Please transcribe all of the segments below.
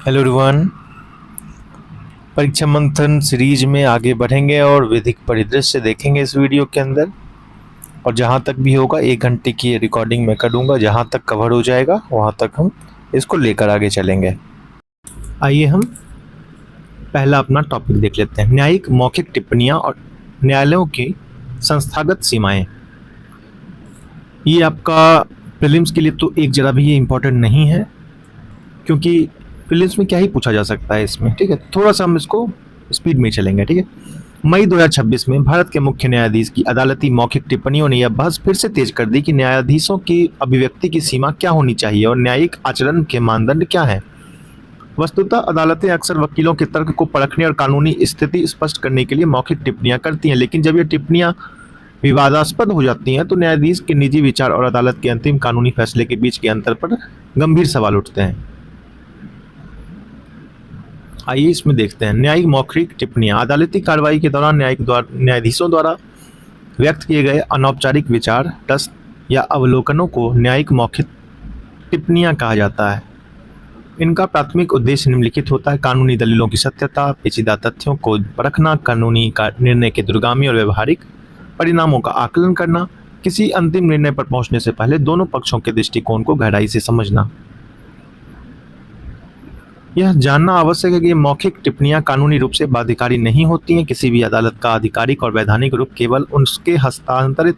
Hello everyone. परीक्षा मंथन series में आगे बढ़ेंगे और विधिक परिदृश्य देखेंगे इस वीडियो के अंदर। और जहाँ तक भी होगा 1 घंटे की रिकॉर्डिंग मैं करूँगा, जहाँ तक कवर हो जाएगा वहाँ तक हम इसको लेकर आगे चलेंगे। आइए हम पहला अपना टॉपिक देख लेते हैं, न्यायिक मौखिक टिप्पणियाँ और न्यायालयों की संस्थागत सीमाएं। ये आपका प्रीलिम्स के लिए तो एक जरा भी ये इम्पोर्टेंट नहीं है, क्योंकि प्रीलिम्स में क्या ही पूछा जा सकता है इसमें। ठीक है, थोड़ा सा हम इसको स्पीड में चलेंगे। ठीक है, मई 2026 में भारत के मुख्य न्यायाधीश की अदालती मौखिक टिप्पणियों ने यह बहस फिर से तेज कर दी कि न्यायाधीशों की अभिव्यक्ति की सीमा क्या होनी चाहिए और न्यायिक आचरण के मानदंड क्या हैं। वस्तुतः अदालतें अक्सर वकीलों के तर्क को परखने और कानूनी स्थिति स्पष्ट करने के लिए मौखिक टिप्पणियां करती हैं, लेकिन जब ये टिप्पणियां विवादास्पद हो जाती हैं तो न्यायाधीश के निजी विचार और अदालत के अंतिम कानूनी फैसले के बीच के अंतर पर गंभीर सवाल उठते हैं। आइए इसमें देखते हैं, न्यायिक मौखिक टिप्पणियां। अदालती कार्रवाई के दौरान न्यायाधीशों द्वारा व्यक्त किए गए अनौपचारिक विचार, प्रश्न या अवलोकनों को न्यायिक मौखिक टिप्पणियां कहा जाता है। इनका प्राथमिक उद्देश्य निम्नलिखित होता है: कानूनी दलीलों की सत्यता, पेचीदा तथ्यों को परखना, कानूनी निर्णय के दूरगामी और व्यवहारिक परिणामों का आकलन करना, किसी अंतिम निर्णय पर पहुंचने से पहले दोनों पक्षों के दृष्टिकोण को गहराई से समझना। यह जानना आवश्यक है कि मौखिक टिप्पणियां कानूनी रूप से बाध्यकारी नहीं होती हैं। किसी भी अदालत का आधिकारिक और वैधानिक रूप केवल उसके हस्तांतरित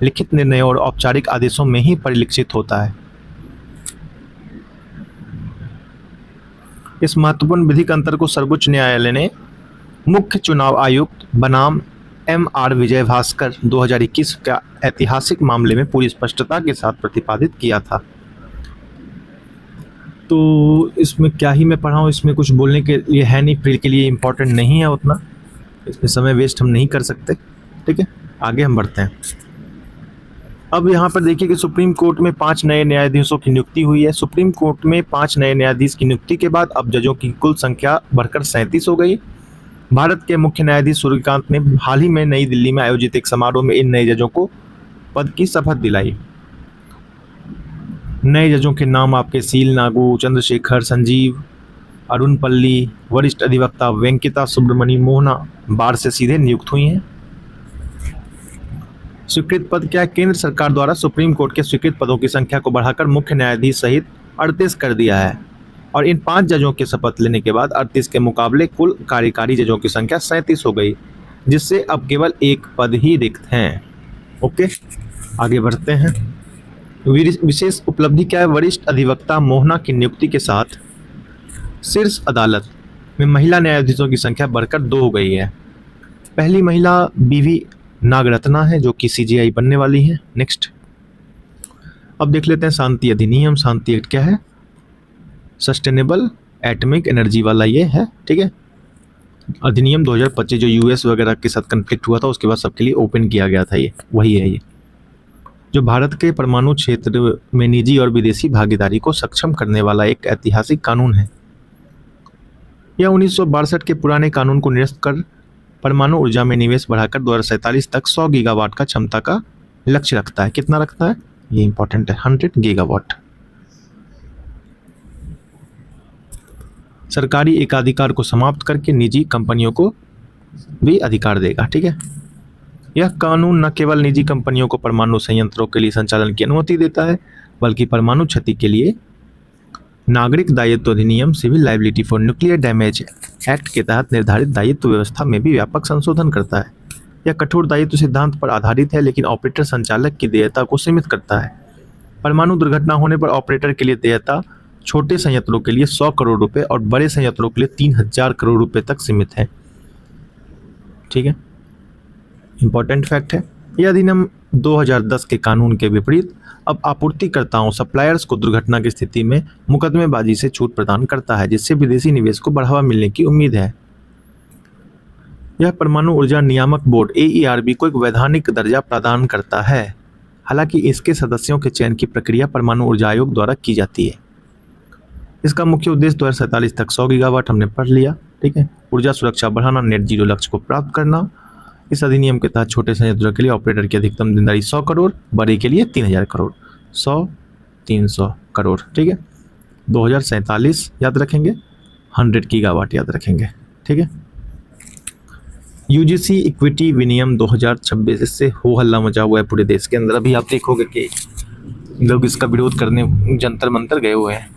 लिखित निर्णयों और औपचारिक आदेशों में ही परिलक्षित होता है। इस महत्वपूर्ण विधिक अंतर को सर्वोच्च न्यायालय ने मुख्य चुनाव आयुक्त बनाम M.R. विजयभास्कर 2021 का ऐतिहासिक मामले में पूरी स्पष्टता के साथ प्रतिपादित किया था। तो इसमें क्या ही मैं पढ़ा हूँ, इसमें कुछ बोलने के लिए है नहीं, प्री के लिए इम्पोर्टेंट नहीं है उतना, इसमें समय वेस्ट हम नहीं कर सकते। ठीक है, आगे हम बढ़ते हैं। अब यहाँ पर देखिए कि सुप्रीम कोर्ट में 5 नए न्यायाधीशों की नियुक्ति हुई है। सुप्रीम कोर्ट में 5 नए न्यायाधीश की नियुक्ति के बाद अब जजों की कुल संख्या बढ़कर 37 हो गई। भारत के मुख्य न्यायाधीश सूर्यकांत ने हाल ही में नई दिल्ली में आयोजित एक समारोह में इन नए जजों को पद की शपथ दिलाई। नए जजों के नाम आपके सील नागू, चंद्रशेखर, संजीव, अरुण पल्ली, वरिष्ठ अधिवक्ता वेंकिता सुब्रमणी मोहना बार से सीधे नियुक्त हुई हैं। स्वीकृत पद क्या है? केंद्र सरकार द्वारा सुप्रीम कोर्ट के स्वीकृत पदों की संख्या को बढ़ाकर मुख्य न्यायाधीश सहित 38 कर दिया है और इन 5 जजों के शपथ लेने के बाद 38 के मुकाबले कुल कार्यकारी जजों की संख्या 37 हो गई, जिससे अब केवल एक पद ही रिक्त हैं। ओके, आगे बढ़ते हैं। विशेष उपलब्धि क्या है? वरिष्ठ अधिवक्ता मोहना की नियुक्ति के साथ शीर्ष अदालत में महिला न्यायाधीशों की संख्या बढ़कर 2 हो गई है। पहली महिला BV नागरत्ना है, जो कि CJI बनने वाली है। नेक्स्ट, अब देख लेते हैं शांति अधिनियम। शांति एक्ट क्या है? सस्टेनेबल एटॉमिक एनर्जी वाला ये है। ठीक है, अधिनियम 2025 जो US वगैरह के साथ कन्फ्लिक्ट हुआ था, उसके बाद सबके लिए ओपन किया गया था, ये वही है ये, जो भारत के परमाणु क्षेत्र में निजी और विदेशी भागीदारी को सक्षम करने वाला एक ऐतिहासिक कानून है। यह 1962 के पुराने कानून को निरस्त कर परमाणु ऊर्जा में निवेश बढ़ाकर 2047 तक 100 गीगावाट का क्षमता का लक्ष्य रखता है। कितना रखता है? ये इंपॉर्टेंट है, 100 गीगावाट। सरकारी एकाधिकार को समाप्त करके निजी कंपनियों को भी अधिकार देगा। ठीक है, यह कानून न केवल निजी कंपनियों को परमाणु संयंत्रों के लिए संचालन की अनुमति देता है, बल्कि परमाणु क्षति के लिए नागरिक दायित्व अधिनियम civil liability for nuclear damage act के तहत निर्धारित दायित्व व्यवस्था में भी व्यापक संशोधन करता है। यह कठोर दायित्व सिद्धांत पर आधारित है, लेकिन ऑपरेटर संचालक की देयता को सीमित करता है। परमाणु दुर्घटना होने पर ऑपरेटर के लिए देयता छोटे संयंत्रों के लिए 100 करोड़ रुपए और बड़े संयंत्रों के लिए 3000 करोड़ रुपए तक सीमित है। ठीक है, इंपॉर्टेंट फैक्ट है। यह अधिनियम 2010 के कानून के विपरीत अब आपूर्तिकर्ताओं सप्लायर्स को दुर्घटना की स्थिति में मुकदमेबाजी से छूट प्रदान करता है, जिससे विदेशी निवेश को बढ़ावा मिलने की उम्मीद है। यह परमाणु ऊर्जा नियामक बोर्ड AERB को एक वैधानिक दर्जा प्रदान करता है। हालांकि इसके सदस्यों के चयन की प्रक्रिया परमाणु ऊर्जा आयोग द्वारा की जाती है। इसका मुख्य उद्देश्य 2047 तक 100 गीगावाट हमने पढ़ लिया। ठीक है, ऊर्जा सुरक्षा बढ़ाना, नेट जीरो लक्ष्य को प्राप्त करना। इस अधिनियम के तहत छोटे संयंत्रों के लिए ऑपरेटर की अधिकतम देनदारी 100 करोड़, बड़े के लिए 3000 करोड़, 100 300 करोड़। ठीक है, 2047 याद रखेंगे। 100 गीगावाट याद रखेंगे, ठीक है। यूजीसी इक्विटी विनियम 2026, इससे हो हल्ला मचा हुआ है पूरे देश के अंदर। अभी आप देखोगे कि लोग इसका विरोध करने जंतर मंतर गए हुए हैं।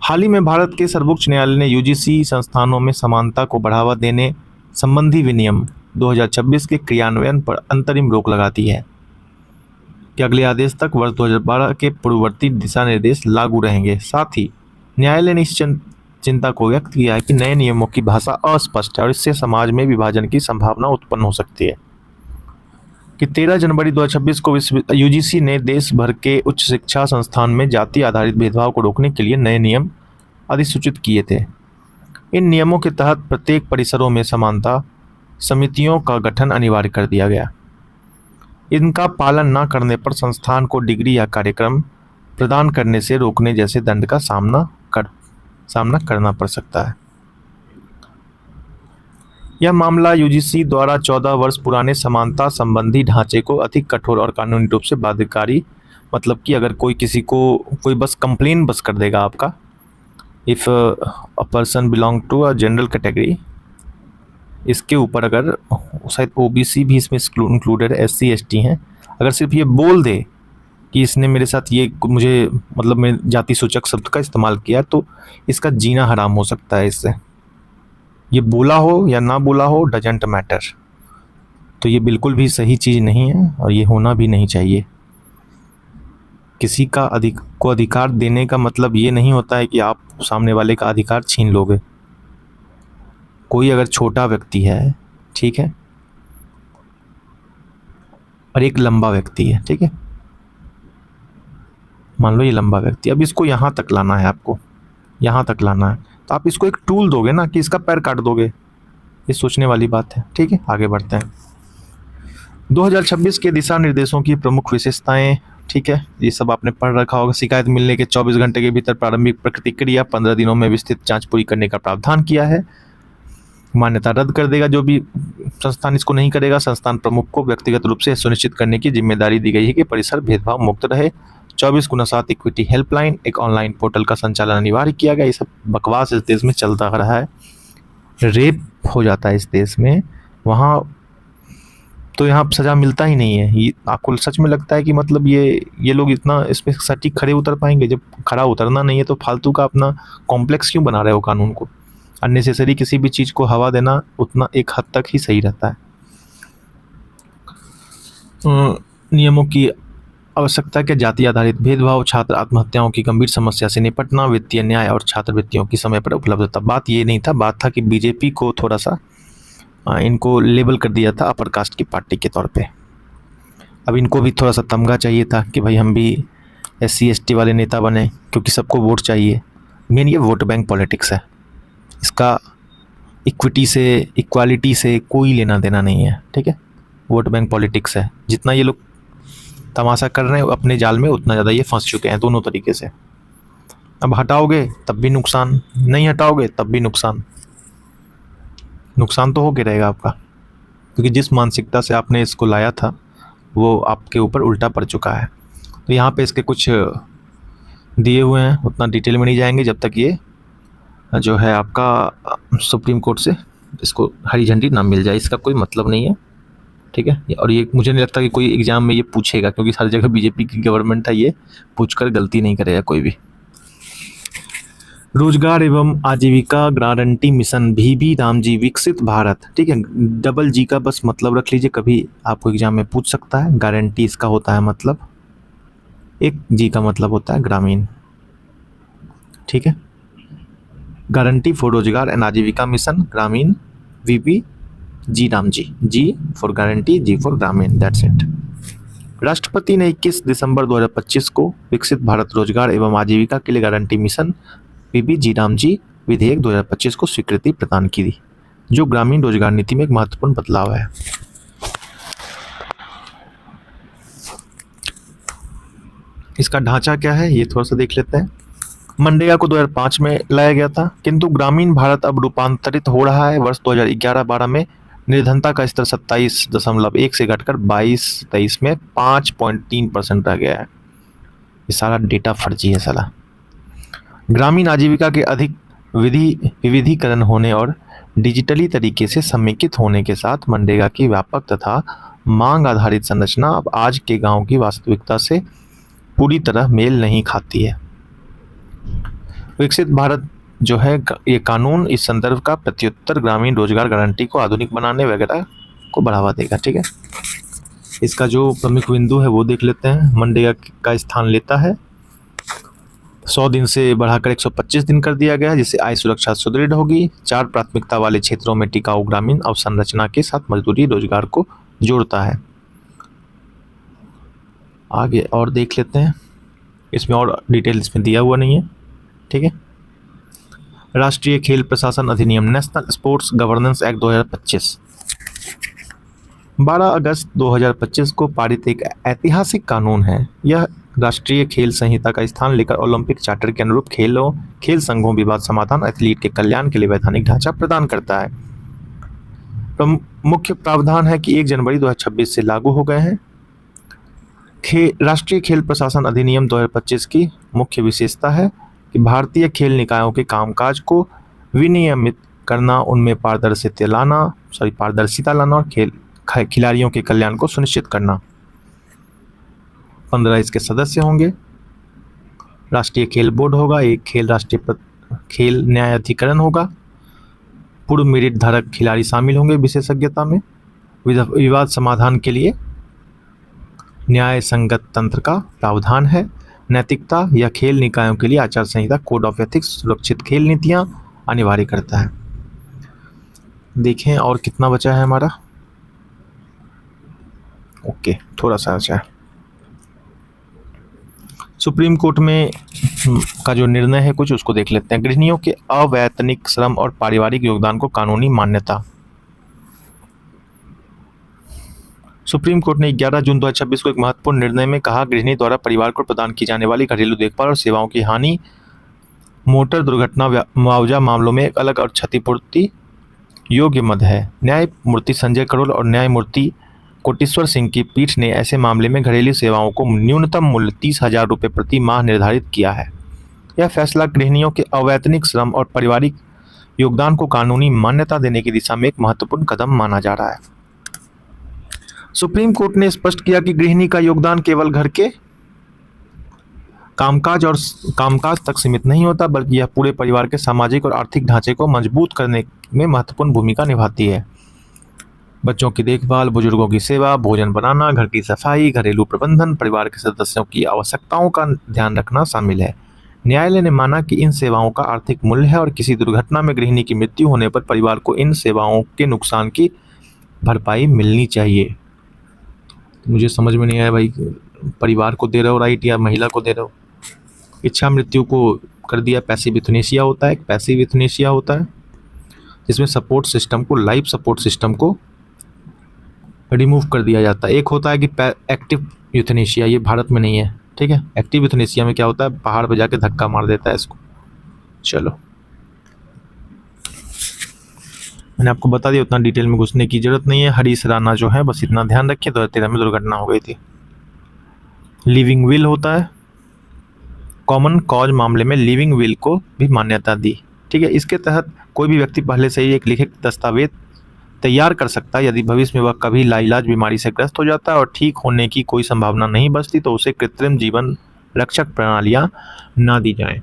हाल ही में भारत के सर्वोच्च न्यायालय ने यूजीसी संस्थानों में समानता को बढ़ावा देने संबंधी विनियम 2026 के क्रियान्वयन पर अंतरिम रोक लगा दी है कि अगले आदेश तक वर्ष 2012 के पूर्ववर्ती दिशा निर्देश लागू रहेंगे। साथ ही न्यायालय ने इस चिंता को व्यक्त किया है कि नए नियमों की भाषा अस्पष्ट है और इससे समाज में विभाजन की संभावना उत्पन्न हो सकती है। कि 13 जनवरी 2026 को यूजीसी ने देश भर के उच्च शिक्षा संस्थान में जाति आधारित भेदभाव को रोकने के लिए नए नियम अधिसूचित किए थे। इन नियमों के तहत प्रत्येक परिसरों में समानता समितियों का गठन अनिवार्य कर दिया गया। इनका पालन न करने पर संस्थान को डिग्री या कार्यक्रम प्रदान करने से रोकने जैसे दंड का सामना करना पड़ सकता है। यह मामला यूजीसी द्वारा 14 वर्ष पुराने समानता संबंधी ढांचे को अधिक कठोर और कानूनी रूप से बाध्यकारी, मतलब कि अगर कोई बस कंप्लेन बस कर देगा आपका, if a person belong to a general category, इसके ऊपर अगर शायद ओबीसी भी इसमें इंक्लूडेड, SC ST हैं, अगर सिर्फ ये बोल दे कि इसने मेरे साथ ये मुझे मतलब मैं जाति सूचक शब्द का इस्तेमाल किया, तो इसका जीना हराम हो सकता है इससे। ये बोला हो या ना बोला हो डजेंट मैटर। तो ये बिल्कुल भी सही चीज़ नहीं है और ये होना भी नहीं चाहिए। किसी का अधिकार देने का मतलब ये नहीं होता है कि आप सामने वाले का अधिकार छीन लोगे। कोई अगर छोटा व्यक्ति है, ठीक है, और एक लंबा व्यक्ति है, ठीक है, मान लो ये लंबा व्यक्ति, अब इसको यहाँ तक लाना है, आपको यहाँ तक लाना है, तो आप इसको एक टूल दोगे ना कि इसका पैर काट दोगे। ये सोचने वाली बात है, ठीक है। आगे बढ़ते हैं। 2026 के दिशा निर्देशों की प्रमुख विशेषताएं, ठीक है, ये सब आपने पढ़ रखा होगा। शिकायत मिलने के 24 घंटे के भीतर प्रारंभिक प्रतिक्रिया, 15 दिनों में विस्तृत जांच पूरी करने का प्रावधान किया है। मान्यता रद्द कर देगा जो भी संस्थान इसको नहीं करेगा। संस्थान प्रमुख को व्यक्तिगत रूप से सुनिश्चित करने की जिम्मेदारी दी गई है कि परिसर भेदभाव मुक्त रहे। 24/7 इक्विटी हेल्पलाइन, एक ऑनलाइन पोर्टल का संचालन अनिवार्य किया गया। ये सब बकवास इस देश में चलता रहा है। रेप हो जाता है इस देश में, वहाँ तो यहाँ सज़ा मिलता ही नहीं है। ये आपको सच में लगता है कि मतलब ये लोग इतना इसमें सटीक खड़े उतर पाएंगे? जब खड़ा उतरना नहीं है तो फालतू का अपना कॉम्प्लेक्स क्यों बना रहे हो कानून को? अननेसेसरी किसी भी चीज़ को हवा देना उतना एक हद तक ही सही रहता है। नियमों की आवश्यकता के जाति आधारित भेदभाव, छात्र आत्महत्याओं की गंभीर समस्या से निपटना, वित्तीय न्याय और छात्रवृत्तियों की समय पर उपलब्धता। बात ये नहीं था, बात था कि बीजेपी को थोड़ा सा इनको लेबल कर दिया था अपर कास्ट की पार्टी के तौर पे। अब इनको भी थोड़ा सा तमगा चाहिए था कि भाई हम भी SC ST वाले नेता बने, क्योंकि सबको वोट चाहिए। मेन ये वोट बैंक पॉलिटिक्स है, इसका इक्विटी से, इक्वालिटी से कोई लेना देना नहीं है, ठीक है। वोट बैंक पॉलिटिक्स है। जितना ये लोग तमाशा कर रहे हैं अपने जाल में, उतना ज़्यादा ये फंस चुके हैं दोनों तरीके से। अब हटाओगे तब भी नुकसान, नहीं हटाओगे तब भी नुकसान। नुकसान तो हो के रहेगा आपका, क्योंकि जिस मानसिकता से आपने इसको लाया था वो आपके ऊपर उल्टा पड़ चुका है। तो यहाँ पे इसके कुछ दिए हुए हैं, उतना डिटेल में नहीं जाएंगे जब तक ये जो है आपका सुप्रीम कोर्ट से इसको हरी झंडी ना मिल जाए। इसका कोई मतलब नहीं है, ठीक है। और ये मुझे नहीं लगता कि कोई एग्जाम में ये पूछेगा, क्योंकि हर जगह बीजेपी की गवर्नमेंट है, ये पूछकर गलती नहीं करेगा कोई भी। रोजगार एवं आजीविका गारंटी मिशन VB रामजी विकसित भारत, ठीक है। डबल G का बस मतलब रख लीजिए, कभी आपको एग्जाम में पूछ सकता है। गारंटी इसका होता है मतलब, एक G का मतलब होता है ग्रामीण, ठीक है। गारंटी फॉर रोजगार एंड आजीविका मिशन ग्रामीण, VB G Ramji, G for guarantee, G for ग्रामीण, दैट्स इट। राष्ट्रपति ने 21 दिसंबर 2025 को विकसित भारत रोजगार एवं आजीविका के लिए guarantee mission VB G Ramji विधेयक 2025 को स्वीकृति प्रदान की थी, जो ग्रामीण रोजगार नीति में एक महत्वपूर्ण बदलाव है। इसका ढांचा क्या है ये थोड़ा सा देख लेते हैं। मनरेगा को 2005 में लाया गया था, किंतु ग्रामीण भारत अब रूपांतरित हो रहा है। वर्ष 2011-12 में निर्धनता का स्तर 27.1 से घटकर 22-23 में 5.3% रह गया है। ये सारा डेटा फर्जी है साला। ग्रामीण आजीविका के अधिक विविधीकरण होने और डिजिटली तरीके से समेकित होने के साथ मनरेगा की व्यापक तथा मांग आधारित संरचना अब आज के गांव की वास्तविकता से पूरी तरह मेल नहीं खाती है। विकसित भारत जो है ये कानून इस संदर्भ का प्रत्युत्तर ग्रामीण रोजगार गारंटी को आधुनिक बनाने वगैरह को बढ़ावा देगा। ठीक है, इसका जो प्रमुख बिंदु है वो देख लेते हैं। मनरेगा का स्थान लेता है 100 दिन से बढ़ाकर 125 दिन कर दिया गया है, जिससे आय सुरक्षा सुदृढ़ होगी। 4 प्राथमिकता वाले क्षेत्रों में टिकाऊ ग्रामीण अवसंरचना के साथ मजदूरी रोजगार को जोड़ता है। आगे और देख लेते हैं, इसमें और डिटेल इसमें दिया हुआ नहीं है। ठीक है, राष्ट्रीय खेल प्रशासन अधिनियम नेशनल स्पोर्ट्स गवर्नेंस एक्ट 2025 12 अगस्त 2025 को पारित एक ऐतिहासिक कानून है। यह राष्ट्रीय खेल संहिता का स्थान लेकर ओलंपिक चार्टर के अनुरूप खेल संघों विवाद समाधान एथलीट के कल्याण के लिए वैधानिक ढांचा प्रदान करता है। मुख्य प्रावधान है कि 1 जनवरी 2026 से लागू हो गए हैं। राष्ट्रीय खेल प्रशासन अधिनियम 2025 की मुख्य विशेषता है कि भारतीय खेल निकायों के कामकाज को विनियमित करना, उनमें पारदर्शिता लाना और खिलाड़ियों के कल्याण को सुनिश्चित करना। 15 इसके सदस्य होंगे। राष्ट्रीय खेल बोर्ड होगा, एक राष्ट्रीय खेल न्यायाधिकरण होगा। पूर्व मेरिट धारक खिलाड़ी शामिल होंगे विशेषज्ञता में। विवाद समाधान के लिए न्याय संगत तंत्र का प्रावधान है। नैतिकता या खेल निकायों के लिए आचार संहिता कोड ऑफ एथिक्स सुरक्षित खेल नीतियां अनिवार्य करता है। देखें और कितना बचा है हमारा। ओके, थोड़ा सा अच्छा है। सुप्रीम कोर्ट में का जो निर्णय है कुछ उसको देख लेते हैं। गृहिणियों के अवैतनिक श्रम और पारिवारिक योगदान को कानूनी मान्यता। सुप्रीम कोर्ट ने 11 जून 2026 को एक महत्वपूर्ण निर्णय में कहा, गृहिणी द्वारा परिवार को प्रदान की जाने वाली घरेलू देखभाल और सेवाओं की हानि, मोटर दुर्घटना मुआवजा मामलों में एक अलग और क्षतिपूर्ति योग्य मद है। न्यायमूर्ति संजय करोल और न्यायमूर्ति कोटेश्वर सिंह की पीठ ने ऐसे मामले में घरेलू सेवाओं को न्यूनतम मूल्य 30,000 रुपये प्रति माह निर्धारित किया है। यह फैसला गृहिणियों के अवैतनिक श्रम और पारिवारिक योगदान को कानूनी मान्यता देने की दिशा में एक महत्वपूर्ण कदम माना जा रहा है। सुप्रीम कोर्ट ने स्पष्ट किया कि गृहिणी का योगदान केवल घर के कामकाज तक सीमित नहीं होता, बल्कि यह पूरे परिवार के सामाजिक और आर्थिक ढांचे को मजबूत करने में महत्वपूर्ण भूमिका निभाती है। बच्चों की देखभाल, बुजुर्गों की सेवा, भोजन बनाना, घर की सफाई, घरेलू प्रबंधन, परिवार के सदस्यों की आवश्यकताओं का ध्यान रखना शामिल है। न्यायालय ने माना कि इन सेवाओं का आर्थिक मूल्य है और किसी दुर्घटना में गृहिणी की मृत्यु होने पर परिवार को इन सेवाओं के नुकसान की भरपाई मिलनी चाहिए। मुझे समझ में नहीं आया भाई, परिवार को दे रहे हो राइट या महिला को दे रहे हो। इच्छा मृत्यु को कर दिया पैसिव यूथनेसिया होता है। एक पैसिव यूथनेसिया होता है जिसमें सपोर्ट सिस्टम को, लाइफ सपोर्ट सिस्टम को रिमूव कर दिया जाता है। एक होता है कि एक्टिव यूथनेसिया, ये भारत में नहीं है। ठीक है, एक्टिव यूथनेसिया में क्या होता है, पहाड़ पे जाके धक्का मार देता है इसको। चलो, मैंने आपको बता दिया, उतना डिटेल में घुसने की जरूरत नहीं है। हरीश राणा जो है बस इतना ध्यान रखिए, 2013 में दुर्घटना हो गई थी। लिविंग विल होता है। कॉमन कॉज मामले में लिविंग विल को भी मान्यता दी। ठीक है, इसके तहत कोई भी व्यक्ति पहले से ही एक लिखित दस्तावेज तैयार कर सकता है। यदि भविष्य में वह कभी लाइलाज बीमारी से ग्रस्त हो जाता है और ठीक होने की कोई संभावना नहीं बचती तो उसे कृत्रिम जीवन रक्षक प्रणालियां ना दी जाएं।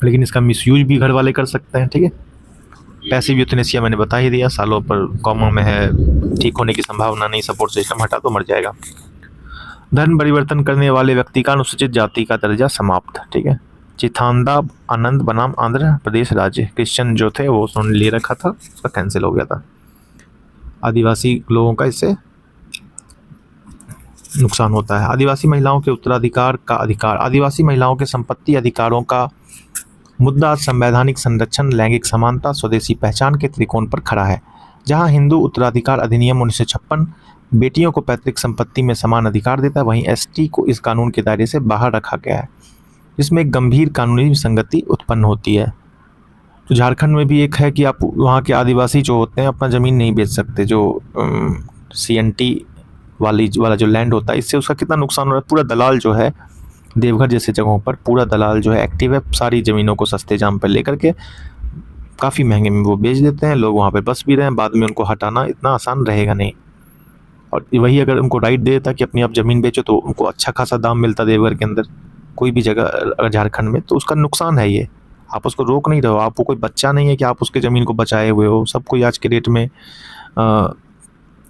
लेकिन इसका मिसयूज भी घर वाले कर सकते हैं। ठीक है, पैसिव यूथनेसिया मैंने बता ही दिया, सालों पर कॉमा में है, ठीक होने की संभावना नहीं, सपोर्ट सिस्टम हटा तो मर जाएगा। धर्म परिवर्तन करने वाले व्यक्ति का अनुसूचित जाति का दर्जा समाप्त। ठीक है, चिथानंदा आनंद बनाम आंध्र प्रदेश राज्य, क्रिश्चियन जो थे वो उन्होंने ले रखा था, उसका कैंसिल हो गया था। आदिवासी लोगों का इससे नुकसान होता है। आदिवासी महिलाओं के उत्तराधिकार का अधिकार। आदिवासी महिलाओं के संपत्ति अधिकारों का मुद्दा संवैधानिक संरक्षण, लैंगिक समानता, स्वदेशी पहचान के त्रिकोण पर खड़ा है। जहां हिंदू उत्तराधिकार अधिनियम 1956 बेटियों को पैतृक संपत्ति में समान अधिकार देता है, वहीं एसटी को इस कानून के दायरे से बाहर रखा गया है, जिसमें एक गंभीर कानूनी विसंगति उत्पन्न होती है। तो झारखंड में भी एक है कि आप वहाँ के आदिवासी जो होते हैं अपना ज़मीन नहीं बेच सकते। जो CNT वाला जो लैंड होता है, इससे उसका कितना नुकसान हो रहा है। पूरा दलाल जो है देवघर जैसे जगहों पर पूरा दलाल जो है एक्टिव है, सारी ज़मीनों को सस्ते दाम पर लेकर के काफ़ी महंगे में वो बेच देते हैं। लोग वहाँ पे बस भी रहे हैं, बाद में उनको हटाना इतना आसान रहेगा नहीं। और वही अगर उनको राइट दे देता कि अपनी आप ज़मीन बेचो तो उनको अच्छा खासा दाम मिलता देवघर के अंदर कोई भी जगह अगर झारखंड में, तो उसका नुकसान है ये। आप उसको रोक नहीं रहे हो, आपको कोई बच्चा नहीं है कि आप उसके ज़मीन को बचाए हुए हो। सब कोई आज के डेट में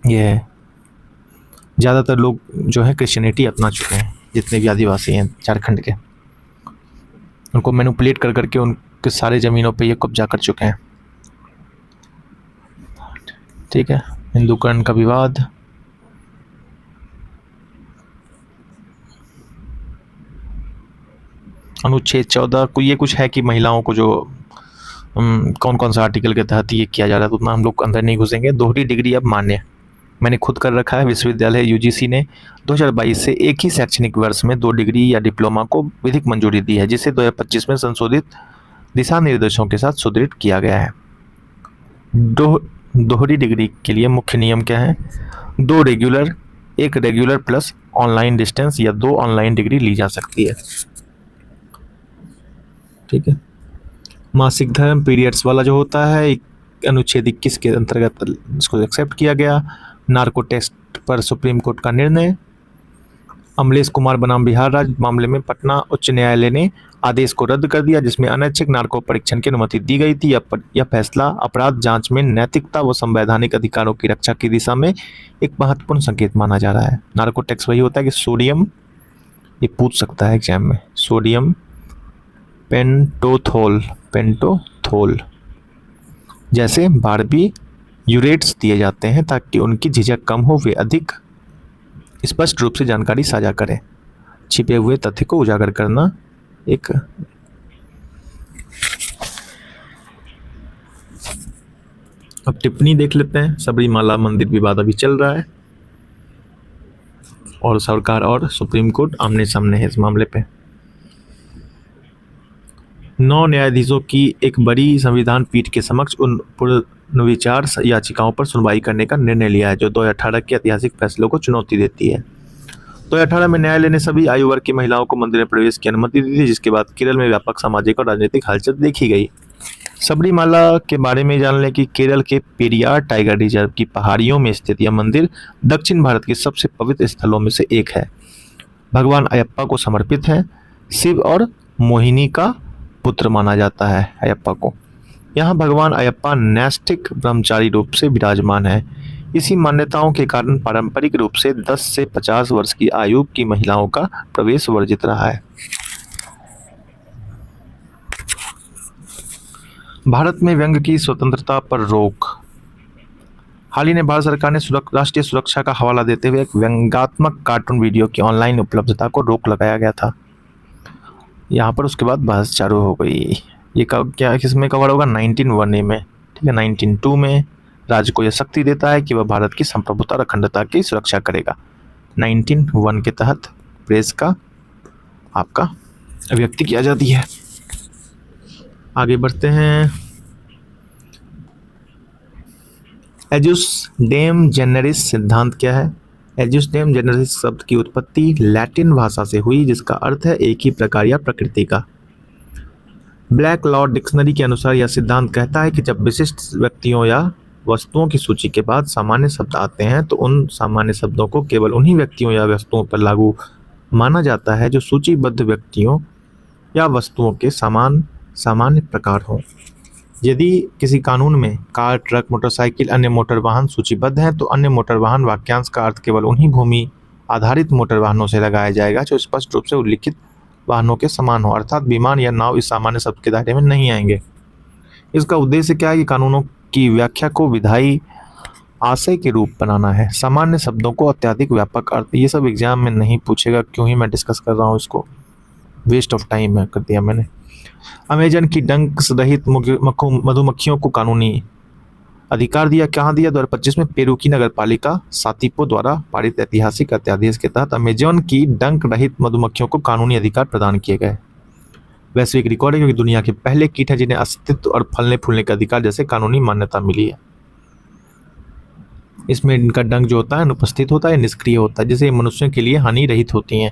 ये है, ज़्यादातर लोग जो है क्रिश्चियनिटी अपना चुके हैं, जितने भी आदिवासी हैं झारखंड के, उनको मैनिपुलेट कर करके उनके सारे ज़मीनों पे ये कब्जा कर चुके हैं। ठीक है, हिंदूकरण का विवाद। अनुच्छेद 14 को ये कुछ है कि महिलाओं को जो कौन कौन सा आर्टिकल के तहत ये किया जा रहा है, तो उतना हम लोग अंदर नहीं घुसेंगे। दोहरी डिग्री अब मान्य मैंने खुद कर रखा है। विश्वविद्यालय यूजीसी ने 2022 से एक ही शैक्षणिक वर्ष में 2 डिग्री या डिप्लोमा को विधिक मंजूरी दी है, जिसे 2025 में संशोधित दिशा निर्देशों के साथ सुदृढ़ किया गया है। दोहरी डिग्री के लिए मुख्य नियम क्या है? 2 regular, 1 regular plus online distance या 2 ऑनलाइन डिग्री ली जा सकती है। ठीक है, मासिक धर्म पीरियड्स वाला जो होता है अनुच्छेद 21 के अंतर्गत इसको एक्सेप्ट किया गया। नार्को टेस्ट पर सुप्रीम कोर्ट का निर्णय। अमलेश कुमार बनाम बिहार राज्य मामले में पटना उच्च न्यायालय ने आदेश को रद्द कर दिया, जिसमें अनैच्छिक नार्को परीक्षण की अनुमति दी गई थी। यह फैसला अपराध जांच में नैतिकता व संवैधानिक अधिकारों की रक्षा की दिशा में एक महत्वपूर्ण संकेत माना जा रहा है। नार्को टेस्ट वही होता है कि सोडियम, ये पूछ सकता है एग्जाम में, सोडियम पेंटोथोल जैसे बारबीयूरेट्स दिए जाते हैं ताकि उनकी झिझक कम हो, वे अधिक स्पष्ट रूप से जानकारी साझा करें। छिपे हुए तथ्य को उजागर करना एक अब टिप्पणी देख लेते हैं। सबरीमाला मंदिर विवाद अभी चल रहा है और सरकार और सुप्रीम कोर्ट आमने सामने है इस मामले पे। 9 न्यायाधीशों की एक बड़ी संविधान पीठ के समक्ष उन पुनर्विचार याचिकाओं पर सुनवाई करने का निर्णय लिया है जो 2018 के ऐतिहासिक फैसलों को चुनौती देती है। 2018 में न्यायालय ने सभी आयु वर्ग की महिलाओं को मंदिर में प्रवेश की अनुमति दी थी, जिसके बाद केरल में व्यापक सामाजिक और राजनीतिक हलचल देखी गई। सबरीमाला के बारे में जान लें कि केरल के पेरियार टाइगर रिजर्व की पहाड़ियों में स्थित यह मंदिर दक्षिण भारत के सबसे पवित्र स्थलों में से एक है। भगवान अयप्पा को समर्पित है। शिव और मोहिनी का पुत्र माना जाता है अयप्पा को। यहाँ भगवान अयप्पा नैष्ठिक ब्रह्मचारी रूप से विराजमान है। इसी मान्यताओं के कारण पारंपरिक रूप से 10 से 50 वर्ष की आयु की महिलाओं का प्रवेश वर्जित रहा है। भारत में व्यंग्य की स्वतंत्रता पर रोक। हाल ही में भारत सरकार ने राष्ट्रीय सुरक्षा का हवाला देते हुए एक व्यंग्यात्मक कार्टून वीडियो की ऑनलाइन उपलब्धता को रोक लगाया गया था। यहाँ पर उसके बाद बहस चालू हो गई। ये क्या किसमें कवर होगा? 19(1) में। ठीक है, 19(2) में राज्य को यह शक्ति देता है कि वह भारत की संप्रभुता और अखंडता की सुरक्षा करेगा। 19(1) के तहत प्रेस का आपका अभिव्यक्ति की आज़ादी है। आगे बढ़ते हैं। एजुस डेम जेनरिस सिद्धांत क्या है? एजुस डेम जेनरिस शब्द की उत्पत्ति लैटिन भाषा से हुई, जिसका अर्थ है एक ही प्रकार या प्रकृति का। ब्लैक लॉ डिक्शनरी के अनुसार यह सिद्धांत कहता है कि जब विशिष्ट व्यक्तियों या वस्तुओं की सूची के बाद सामान्य शब्द आते हैं तो उन सामान्य शब्दों को केवल उन्हीं व्यक्तियों या वस्तुओं पर लागू माना जाता है जो सूचीबद्ध व्यक्तियों या वस्तुओं के सामान्य प्रकार हों। यदि किसी कानून में कार, ट्रक, मोटरसाइकिल, अन्य मोटर वाहन सूचीबद्ध हैं तो अन्य मोटर वाहन वाक्यांश का अर्थ केवल उन्हीं भूमि आधारित मोटर वाहनों से लगाया जाएगा जो स्पष्ट रूप से उल्लिखित वाहनों के समान हो, अर्थात विमान या नाव इस सामान्य शब्द के दायरे में नहीं आएंगे। इसका उद्देश्य क्या है कि कानूनों की व्याख्या को विधायी आशय के रूप बनाना है। सामान्य शब्दों को अत्यधिक व्यापक अर्थ, ये सब एग्जाम में नहीं पूछेगा, क्यों ही मैं डिस्कस कर रहा हूँ इसको, वेस्ट ऑफ टाइम है कर दिया मैंने। अमेजन की डंक रहित मधुमक्खियों को कानूनी अधिकार दिया। कहाँ दिया? 2025 में पेरू की नगर पालिका सातिपो द्वारा पारित ऐतिहासिक अध्यादेश के तहत अमेजन की डंक रहित मधुमक्खियों को कानूनी अधिकार प्रदान किए गए। वैश्विक रिकॉर्ड है क्योंकि दुनिया के पहले कीट है जिन्हें अस्तित्व और फलने फूलने का अधिकार जैसे कानूनी मान्यता मिली है। इसमें इनका डंक जो होता है अनुपस्थित होता है, निष्क्रिय होता है, जिससे मनुष्यों के लिए हानि रहित होती हैं।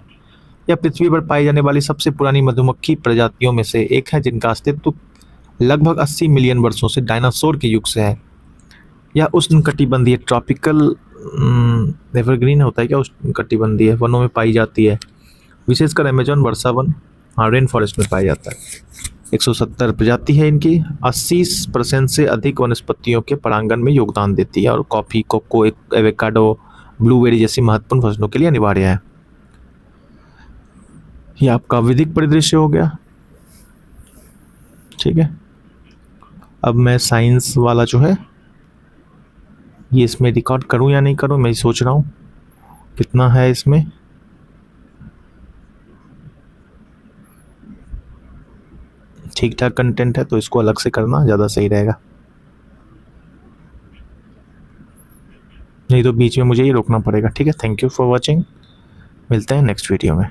यह पृथ्वी पर पाई जाने वाली सबसे पुरानी मधुमक्खी प्रजातियों में से एक है, जिनका अस्तित्व लगभग 80 मिलियन वर्षों से डायनासोर के युग से है। यह उष्णकटिबंधीय ट्रॉपिकल एवरग्रीन होता है क्या, उष्णकटिबंधीय वनों में पाई जाती है, विशेषकर अमेजन वर्षा वन, हाँ रेन फॉरेस्ट में पाया जाता है। 170 प्रजाति है इनकी, 80% से अधिक वनस्पतियों के परागण में योगदान देती है और कॉफ़ी, कोको, एवोकाडो, ब्लूबेरी जैसी महत्वपूर्ण फसलों के लिए अनिवार्य है। ये आपका विधिक परिदृश्य हो गया। ठीक है, अब मैं साइंस वाला जो है ये इसमें रिकॉर्ड करूं या नहीं करूं, मैं सोच रहा हूं कितना है इसमें। ठीक ठाक कंटेंट है तो इसको अलग से करना ज़्यादा सही रहेगा, नहीं तो बीच में मुझे ये रोकना पड़ेगा। ठीक है, थैंक यू फॉर वॉचिंग, मिलते हैं नेक्स्ट वीडियो में।